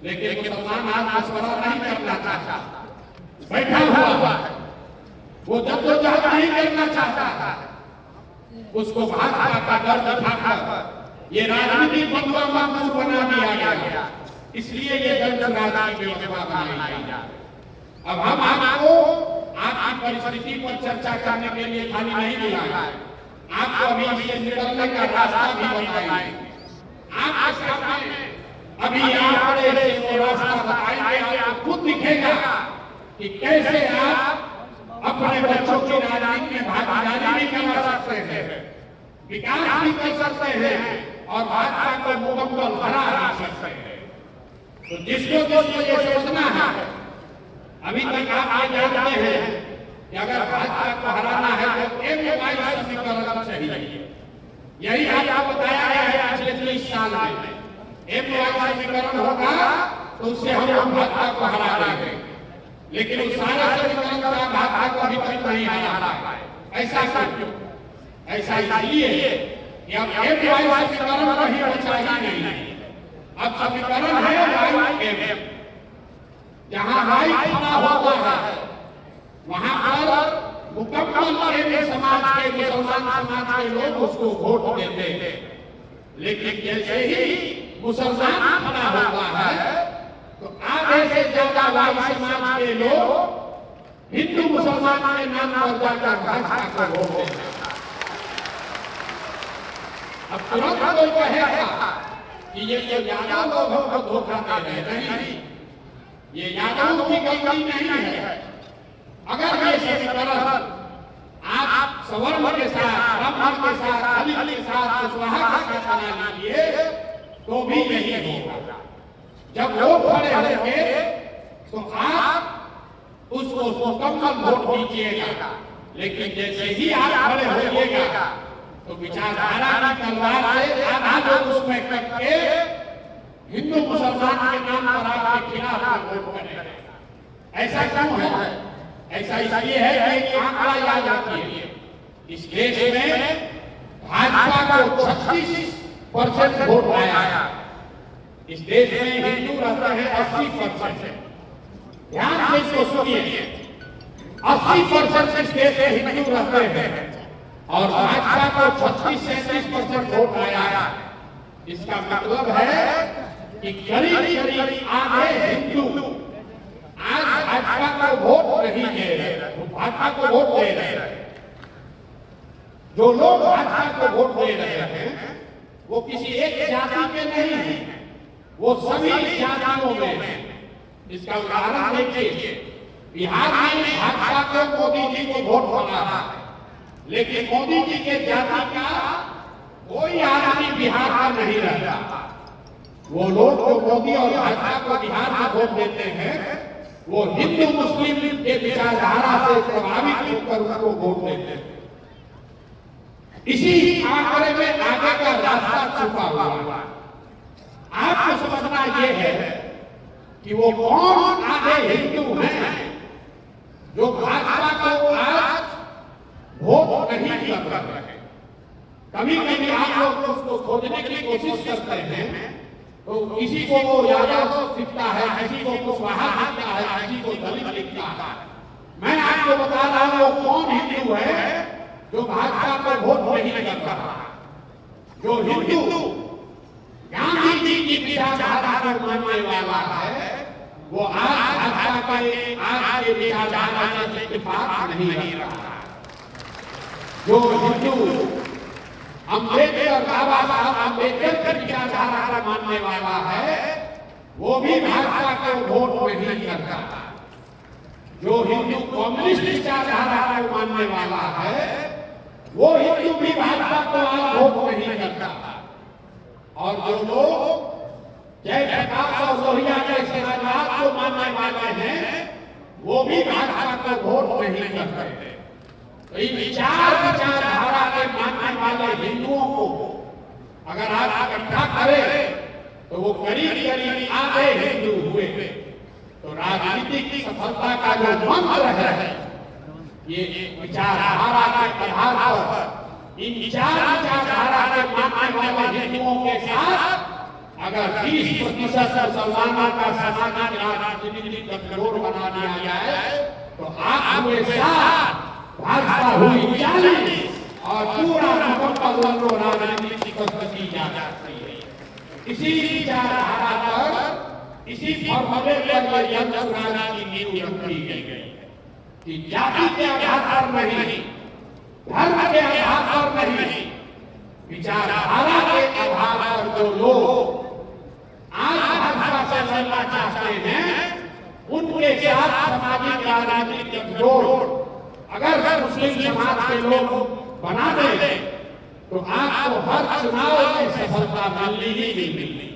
लेकिन मुसलमान आज मशवरा नहीं करना चाहता, बैठा हुआ है, वो जद्दोजहद नहीं करना चाहता। उसको भाजपा का दर्द उठाकर ये राजनीतिक बंदोबस्त बना दिया गया, इसलिए ये जन राजनीति व्यवस्था बनाई जा रही। अब हम आपको आपकी परिस्थिति पर चर्चा करने के लिए खाली नहीं मिला है, आपको अभी इससे निकलने का रास्ता भी बताएंगे। आपके सामने अभी यहाँ से रास्ता बताएंगे, आपको खुद दिखेगा कि कैसे आप अपने बच्चों की राजनीति में भागीदारी भी कर सकते हैं, विकास भी कर सकते हैं और भाजपा को मुकम्मल हरा सकते हैं। तो जिसको ये सोचना है, अभी तक आप ये जानते हैं कि अगर भाजपा को हराना है तो MY समीकरण चाहिए। यही आपको बताया गया है पिछले 30 साल में। MY समीकरण होगा तो उससे हम भाजपा को हरा देंगे, लेकिन उस सारे समीकरण का भाजपा को अभी तक नहीं हरा है। ऐसा क्यों? ऐसा इसलिए कि अब MY समीकरण कहीं बचा ही नहीं। अब समीकरण है YM, जहाँ हाई खड़ा होता है वहां पर मुकम्मल एम समाज के, मुसलमान समाज के लोग उसको वोट देते हैं। लेकिन जैसे ही मुसलमान खड़ा होता है तो आधे से ज्यादा वाई समाज के लोग हिंदू मुसलमान के नाम पर जाकर भाजपा को वोट देते हैं। अब तुरंत कोई कहेगा कि ये यादव लोग हमको धोखा दे रहे हैं। नहीं, ये यादव की गलती नहीं है। अगर ये समीकरण आप सवर्ण के साथ, ब्राह्मण के साथ, दलित के साथ, कुशवाहा के साथ बना लीजिए तो भी यही होगा। जब लोग खड़े होंगे तो आप उसको मुकम्मल वोट दीजिएगा, लेकिन जैसे ही आप खड़े होइएगा तो विचारधारा की तलवार से आधा लोग उसमें करके हिंदू मुसलमान के नाम पर आपके खिलाफ वोट करेगा। ऐसा क्यों है? ऐसा इसलिए है कि आंकड़ा याद रखिए, इस देश में भाजपा को 36% वोट आया। इस देश में हिंदू रहते हैं 80%। ध्यान से इसको सुनिए, 80% इस देश में हिंदू रहते हैं और भाजपा को 36-37% वोट आया। इसका मतलब है कि करीब आधे हिंदू आज भाजपा को वोट नहीं दे रहे, भाजपा को वोट दे रहे हैं। जो लोग भाजपा को वोट दे रहे हैं वो किसी एक जाति के नहीं है, वो सभी जातियों में। इसका उदाहरण देखिए, बिहार में भाजपा को मोदी जी को वोट पड़ा है, लेकिन मोदी जी के जाति का कोई आदमी बिहार का नहीं रहता। वो लोग जो मोदी और भाजपा को बिहार में वोट देते हैं वो हिंदू मुस्लिम के विचारधारा से प्रभावित होकर उनको वोट देते हैं। इसी आंकड़े में आगे का रास्ता छुपा हुआ। आपको समझना ये है कि वो कौन आधे हिंदू हैं जो भाजपा को आज वोट नहीं कर रहे हैं। कभी कभी आप लोग उसको खोजने की कोशिश करते हैं तो किसी को वो यादव दिखता है, किसी को कुशवाहा दिखता है, किसी को दलित दिखता है। मैं आपको बता रहा हूं वो कौन हिंदू है जो भाजपा पर वोट नहीं कर रहा। जो हिंदू गांधी जी की विचारधारा को मानने वाला है वो आज भाजपा के विचारधारा से इत्तेफाक नहीं रहा। जो हिंदू अम्बेडकर, बाबा साहब अम्बेडकर की विचारधारा मानने वाला है वो भी भाजपा को वोट नहीं करता। जो हिंदू कम्युनिस्ट विचारधारा को मानने वाला है वो हिंदू भी भाजपा को आज वोट नहीं करता। और जो लोग जयप्रकाश और लोहिया जैसे समाज को मानने वाले हैं वो भी भाजपा को वोट नहीं करते। तो ये विचारधारा के मानने वाले हिंदुओं को अगर आप इकट्ठा करें तो वो करीब आधे हिंदू हुए। तो राजनीतिक सफलता का जो मंत्र है ये विचारधारा के आधार पर इन विचारधारा के मानने वाले हिंदुओं के साथ अगर 20% मुसलमानों का सामाजिक राजनीतिक गठजोड़ बना दिया जाए तो आप हुए 7, भाजपा हुई 40 और पूरा मुकम्मल राजनीतिक की जा सकती है। इसी विचारधारा पर, इसी फॉर्मूले पर यह चुनाव की नींव रखी गई है कि जाति के आधार पर नहीं, धर्म के आधार पर नहीं, विचारधारा के आधार पर जो लोग आज भाजपा से लड़ना चाहते हैं, उनके साथ सामाजिक राजनीतिक गठजोड़ अगर मुस्लिम समाज के लोग बना दें तो आपको हर चुनाव में सफलता मिलनी ही मिलनी।